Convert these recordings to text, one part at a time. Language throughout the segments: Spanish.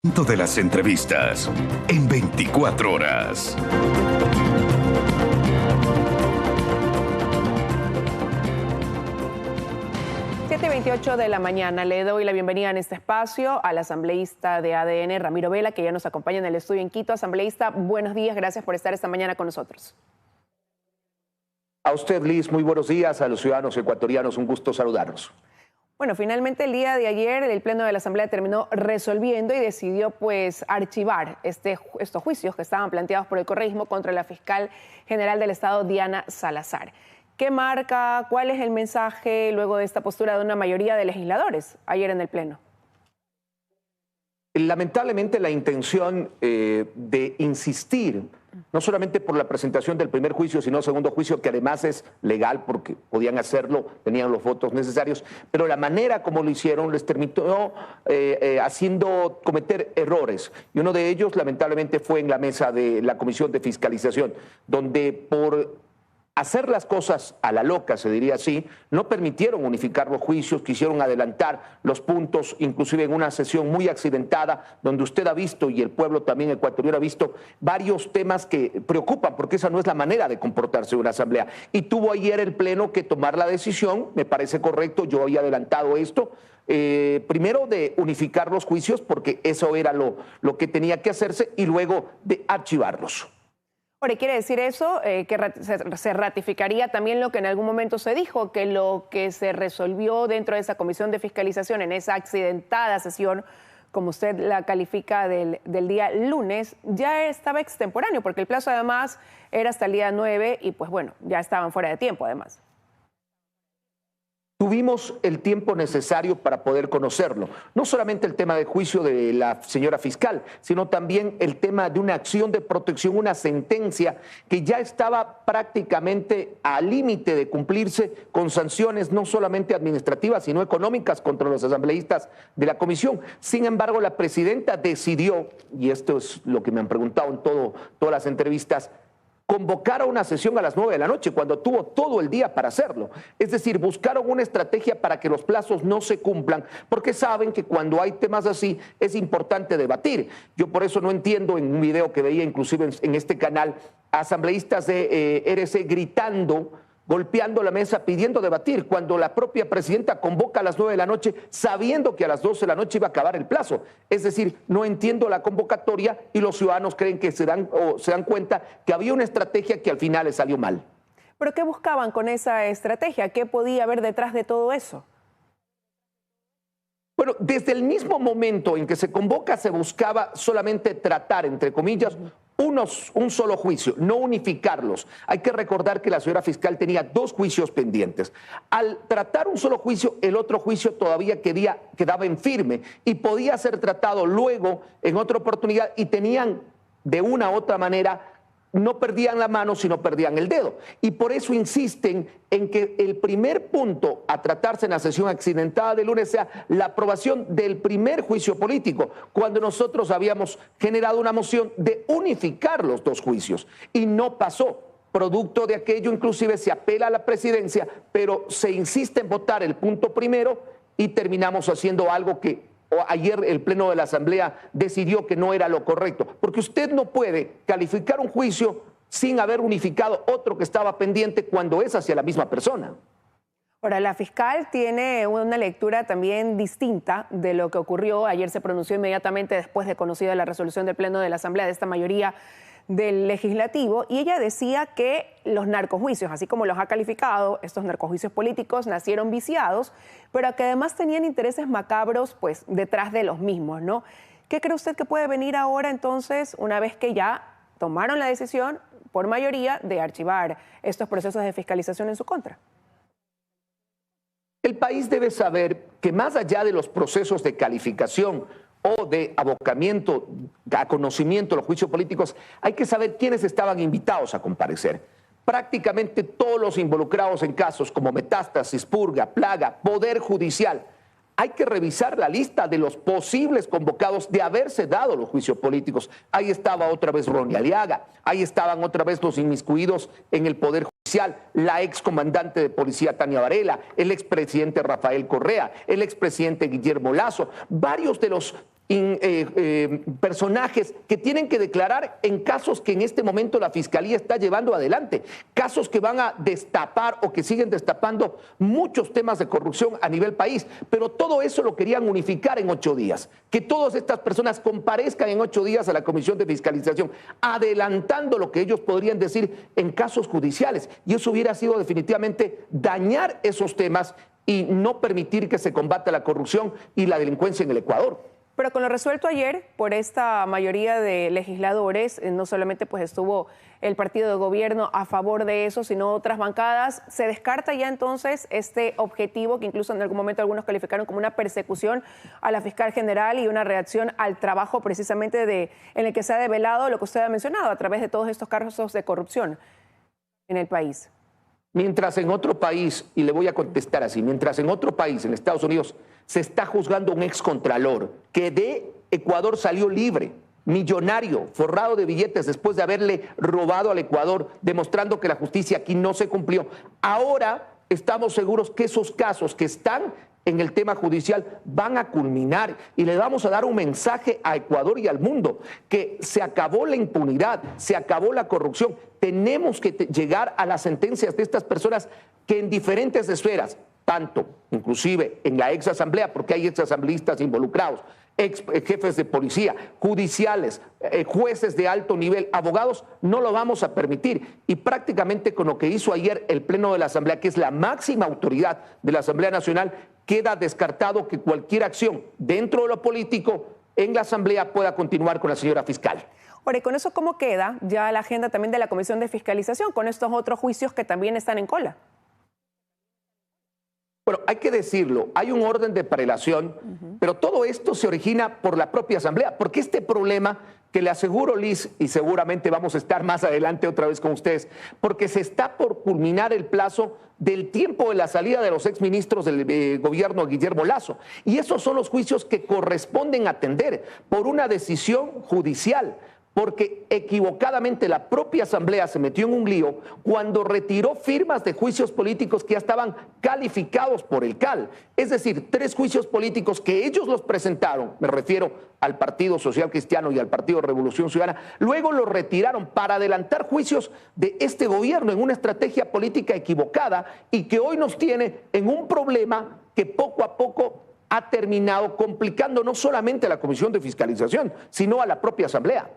De las entrevistas en 24 horas. Siete y 28 de la mañana. Le doy la bienvenida en este espacio al asambleísta de ADN, Ramiro Vela, que ya nos acompaña en el estudio en Quito. Asambleísta, buenos días, gracias por estar esta mañana con nosotros. A usted, Liz, muy buenos días. A los ciudadanos ecuatorianos, un gusto saludarlos. Bueno, finalmente el día de ayer el Pleno de la Asamblea terminó resolviendo y decidió pues archivar estos juicios que estaban planteados por el correísmo contra la fiscal general del Estado, Diana Salazar. ¿Qué marca? ¿Cuál es el mensaje luego de esta postura de una mayoría de legisladores ayer en el Pleno? Lamentablemente la intención de insistir, no solamente por la presentación del primer juicio, sino segundo juicio, que además es legal porque podían hacerlo, tenían los votos necesarios, pero la manera como lo hicieron les terminó haciendo cometer errores. Y uno de ellos, lamentablemente, fue en la mesa de la Comisión de Fiscalización, donde por hacer las cosas a la loca, se diría así, no permitieron unificar los juicios, quisieron adelantar los puntos, inclusive en una sesión muy accidentada, donde usted ha visto, y el pueblo también ecuatoriano ha visto, varios temas que preocupan, porque esa no es la manera de comportarse una asamblea. Y tuvo ayer el Pleno que tomar la decisión, me parece correcto, yo había adelantado esto, primero de unificar los juicios, porque eso era lo que tenía que hacerse, y luego de archivarlos. Ahora, ¿quiere decir eso? Que se ratificaría también lo que en algún momento se dijo, que lo que se resolvió dentro de esa comisión de fiscalización, en esa accidentada sesión, como usted la califica del día lunes, ya estaba extemporáneo, porque el plazo además era hasta el día 9 y pues bueno, ya estaban fuera de tiempo además. Tuvimos el tiempo necesario para poder conocerlo. No solamente el tema del juicio de la señora fiscal, sino también el tema de una acción de protección, una sentencia que ya estaba prácticamente al límite de cumplirse con sanciones no solamente administrativas, sino económicas contra los asambleístas de la comisión. Sin embargo, la presidenta decidió, y esto es lo que me han preguntado en todas las entrevistas, convocar a una sesión a las 9 de la noche, cuando tuvo todo el día para hacerlo. Es decir, buscaron una estrategia para que los plazos no se cumplan, porque saben que cuando hay temas así es importante debatir. Yo por eso no entiendo, en un video que veía inclusive en este canal, a asambleístas de RC gritando, golpeando la mesa, pidiendo debatir, cuando la propia presidenta convoca a las 9 de la noche, sabiendo que a las 12 de la noche iba a acabar el plazo. Es decir, no entiendo la convocatoria y los ciudadanos creen que se dan cuenta que había una estrategia que al final les salió mal. ¿Pero qué buscaban con esa estrategia? ¿Qué podía haber detrás de todo eso? Bueno, desde el mismo momento en que se convoca se buscaba solamente tratar, entre comillas, un solo juicio, no unificarlos. Hay que recordar que la señora fiscal tenía 2 juicios pendientes. Al tratar un solo juicio, el otro juicio todavía quedaba en firme y podía ser tratado luego en otra oportunidad y tenían de una u otra manera, no perdían la mano, sino perdían el dedo. Y por eso insisten en que el primer punto a tratarse en la sesión accidentada de lunes sea la aprobación del primer juicio político, cuando nosotros habíamos generado una moción de unificar los 2 juicios. Y no pasó. Producto de aquello, inclusive se apela a la presidencia, pero se insiste en votar el punto primero y terminamos haciendo algo que ayer el Pleno de la Asamblea decidió que no era lo correcto, porque usted no puede calificar un juicio sin haber unificado otro que estaba pendiente cuando es hacia la misma persona. Ahora, la fiscal tiene una lectura también distinta de lo que ocurrió. Ayer se pronunció inmediatamente después de conocida la resolución del Pleno de la Asamblea de esta mayoría del Legislativo, y ella decía que los narcojuicios, así como los ha calificado, estos narcojuicios políticos nacieron viciados, pero que además tenían intereses macabros pues detrás de los mismos, ¿no? ¿Qué cree usted que puede venir ahora entonces, una vez que ya tomaron la decisión por mayoría de archivar estos procesos de fiscalización en su contra? El país debe saber que más allá de los procesos de calificación o de abocamiento a conocimiento de los juicios políticos, hay que saber quiénes estaban invitados a comparecer. Prácticamente todos los involucrados en casos como Metástasis, Purga, Plaga, Poder Judicial. Hay que revisar la lista de los posibles convocados de haberse dado los juicios políticos. Ahí estaba otra vez Ronnie Aliaga, ahí estaban otra vez los inmiscuidos en el Poder Judicial, la excomandante de policía Tania Varela, el expresidente Rafael Correa, el expresidente Guillermo Lasso, varios de los personajes que tienen que declarar en casos que en este momento la Fiscalía está llevando adelante, casos que van a destapar o que siguen destapando muchos temas de corrupción a nivel país, pero todo eso lo querían unificar en 8 días, que todas estas personas comparezcan en 8 días a la Comisión de Fiscalización, adelantando lo que ellos podrían decir en casos judiciales, y eso hubiera sido definitivamente dañar esos temas y no permitir que se combata la corrupción y la delincuencia en el Ecuador. Pero con lo resuelto ayer por esta mayoría de legisladores, no solamente pues estuvo el partido de gobierno a favor de eso, sino otras bancadas, ¿se descarta ya entonces este objetivo que incluso en algún momento algunos calificaron como una persecución a la fiscal general y una reacción al trabajo precisamente en el que se ha develado lo que usted ha mencionado a través de todos estos casos de corrupción en el país? Mientras en otro país, y le voy a contestar así, mientras en otro país, en Estados Unidos, se está juzgando a un excontralor que de Ecuador salió libre, millonario, forrado de billetes después de haberle robado al Ecuador, demostrando que la justicia aquí no se cumplió. Ahora estamos seguros que esos casos que están en el tema judicial van a culminar y le vamos a dar un mensaje a Ecuador y al mundo que se acabó la impunidad, se acabó la corrupción. Tenemos que llegar a las sentencias de estas personas que en diferentes esferas, tanto inclusive en la ex asamblea, porque hay ex asambleístas involucrados, ex jefes de policía, judiciales, jueces de alto nivel, abogados, no lo vamos a permitir. Y prácticamente con lo que hizo ayer el Pleno de la Asamblea, que es la máxima autoridad de la Asamblea Nacional, queda descartado que cualquier acción dentro de lo político en la Asamblea pueda continuar con la señora fiscal. Ahora, ¿y con eso cómo queda ya la agenda también de la Comisión de Fiscalización, con estos otros juicios que también están en cola? Bueno, hay que decirlo, hay un orden de prelación, pero todo esto se origina por la propia Asamblea, porque este problema, que le aseguro, Liz, y seguramente vamos a estar más adelante otra vez con ustedes, porque se está por culminar el plazo del tiempo de la salida de los exministros del gobierno de Guillermo Lasso. Y esos son los juicios que corresponden atender por una decisión judicial, porque equivocadamente la propia Asamblea se metió en un lío cuando retiró firmas de juicios políticos que ya estaban calificados por el CAL. Es decir, 3 juicios políticos que ellos los presentaron, me refiero al Partido Social Cristiano y al Partido Revolución Ciudadana, luego los retiraron para adelantar juicios de este gobierno en una estrategia política equivocada y que hoy nos tiene en un problema que poco a poco ha terminado complicando no solamente a la Comisión de Fiscalización, sino a la propia Asamblea.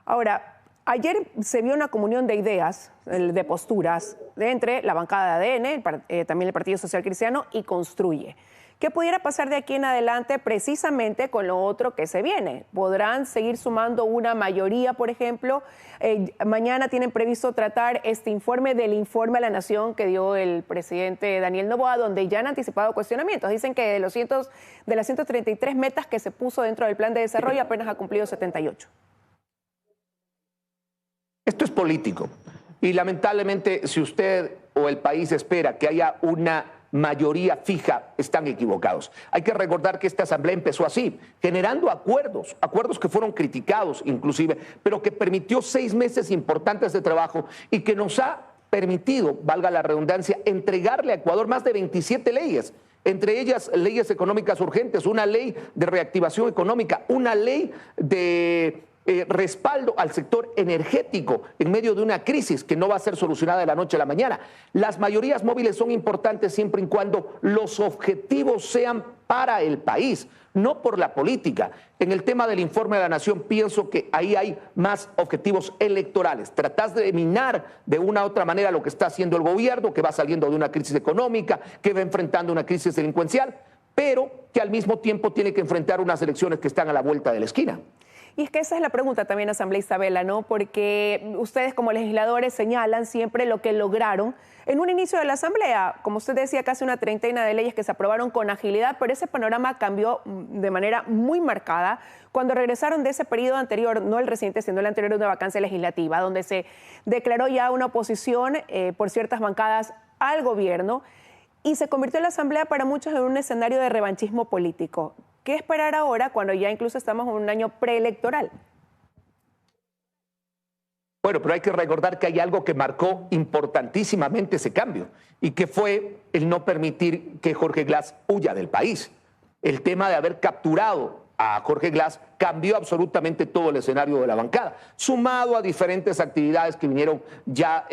Ahora, ayer se vio una comunión de ideas, de posturas, entre la bancada de ADN, también el Partido Social Cristiano y Construye. ¿Qué pudiera pasar de aquí en adelante precisamente con lo otro que se viene? ¿Podrán seguir sumando una mayoría, por ejemplo? Mañana tienen previsto tratar este informe del informe a la Nación que dio el presidente Daniel Noboa, donde ya han anticipado cuestionamientos. Dicen que de las 133 metas que se puso dentro del plan de desarrollo apenas ha cumplido 78. Esto es político y lamentablemente si usted o el país espera que haya una mayoría fija, están equivocados. Hay que recordar que esta asamblea empezó así, generando acuerdos que fueron criticados inclusive, pero que permitió 6 meses importantes de trabajo y que nos ha permitido, valga la redundancia, entregarle a Ecuador más de 27 leyes. Entre ellas leyes económicas urgentes, una ley de reactivación económica, una ley de respaldo al sector energético en medio de una crisis que no va a ser solucionada de la noche a la mañana. Las mayorías móviles son importantes siempre y cuando los objetivos sean para el país, no por la política. En el tema del informe de la Nación pienso que ahí hay más objetivos electorales. Tratás de minar de una u otra manera lo que está haciendo el gobierno, que va saliendo de una crisis económica, que va enfrentando una crisis delincuencial, pero que al mismo tiempo tiene que enfrentar unas elecciones que están a la vuelta de la esquina. Y es que esa es la pregunta también, asambleísta Vela, ¿no? Porque ustedes como legisladores señalan siempre lo que lograron en un inicio de la asamblea. Como usted decía, casi una treintena de leyes que se aprobaron con agilidad, pero ese panorama cambió de manera muy marcada cuando regresaron de ese periodo anterior, no el reciente, sino el anterior, de una vacancia legislativa, donde se declaró ya una oposición por ciertas bancadas al gobierno y se convirtió la asamblea para muchos en un escenario de revanchismo político. ¿Qué esperar ahora cuando ya incluso estamos en un año preelectoral? Bueno, pero hay que recordar que hay algo que marcó importantísimamente ese cambio y que fue el no permitir que Jorge Glass huya del país. El tema de haber capturado a Jorge Glass, cambió absolutamente todo el escenario de la bancada, sumado a diferentes actividades que vinieron ya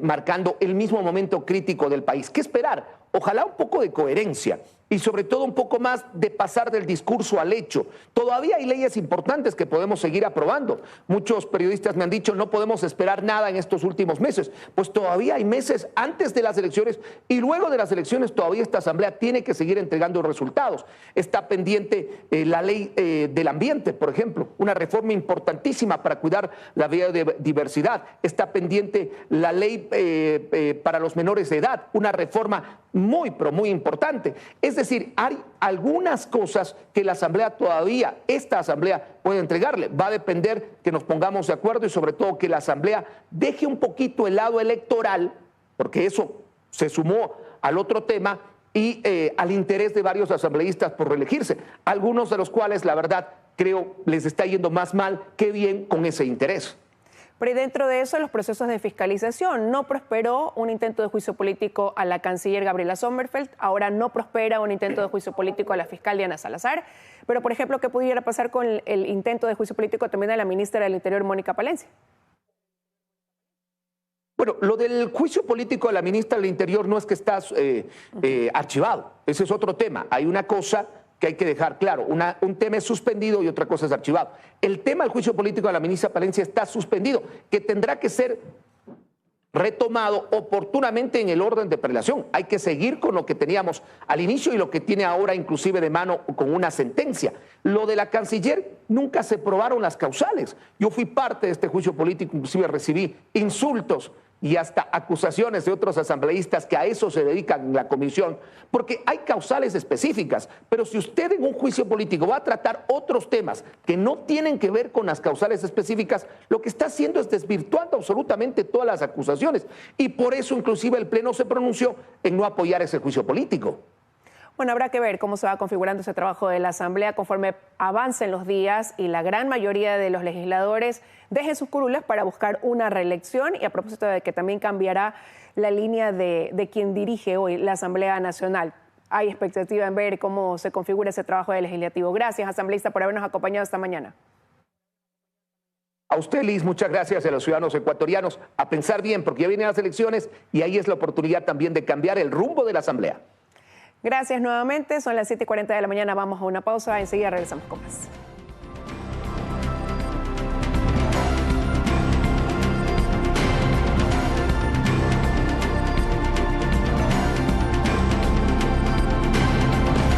marcando el mismo momento crítico del país. ¿Qué esperar? Ojalá un poco de coherencia y sobre todo un poco más de pasar del discurso al hecho. Todavía hay leyes importantes que podemos seguir aprobando. Muchos periodistas me han dicho no podemos esperar nada en estos últimos meses. Pues todavía hay meses antes de las elecciones y luego de las elecciones todavía esta asamblea tiene que seguir entregando resultados. Está pendiente la ley del ambiente, por ejemplo, una reforma importantísima para cuidar la biodiversidad. Está pendiente la ley para los menores de edad, una reforma muy, pero muy importante. Es decir, hay algunas cosas que la Asamblea todavía, esta Asamblea puede entregarle. Va a depender que nos pongamos de acuerdo y sobre todo que la Asamblea deje un poquito el lado electoral, porque eso se sumó al otro tema y al interés de varios asambleístas por reelegirse, algunos de los cuales, la verdad, creo les está yendo más mal que bien con ese interés. Pero dentro de eso, los procesos de fiscalización, no prosperó un intento de juicio político a la canciller Gabriela Sommerfeld, ahora no prospera un intento de juicio político a la fiscal Diana Salazar, pero por ejemplo, ¿qué pudiera pasar con el intento de juicio político también a la ministra del Interior, Mónica Palencia? Bueno, lo del juicio político a la ministra del Interior no es que está archivado, ese es otro tema. Hay una cosa que hay que dejar claro, un tema es suspendido y otra cosa es archivado. El tema del juicio político a la ministra Palencia está suspendido, que tendrá que ser retomado oportunamente en el orden de prelación. Hay que seguir con lo que teníamos al inicio y lo que tiene ahora inclusive de mano con una sentencia. Lo de la canciller, nunca se probaron las causales. Yo fui parte de este juicio político, inclusive recibí insultos y hasta acusaciones de otros asambleístas que a eso se dedican en la comisión, porque hay causales específicas, pero si usted en un juicio político va a tratar otros temas que no tienen que ver con las causales específicas, lo que está haciendo es desvirtuando absolutamente todas las acusaciones y por eso inclusive el Pleno se pronunció en no apoyar ese juicio político. Bueno, habrá que ver cómo se va configurando ese trabajo de la Asamblea conforme avancen los días y la gran mayoría de los legisladores dejen sus curules para buscar una reelección y a propósito de que también cambiará la línea de quien dirige hoy la Asamblea Nacional. Hay expectativa en ver cómo se configura ese trabajo del legislativo. Gracias, asambleísta, por habernos acompañado esta mañana. A usted, Liz, muchas gracias a los ciudadanos ecuatorianos a pensar bien porque ya vienen las elecciones y ahí es la oportunidad también de cambiar el rumbo de la Asamblea. Gracias nuevamente, son las 7:40 de la mañana, vamos a una pausa, enseguida regresamos con más.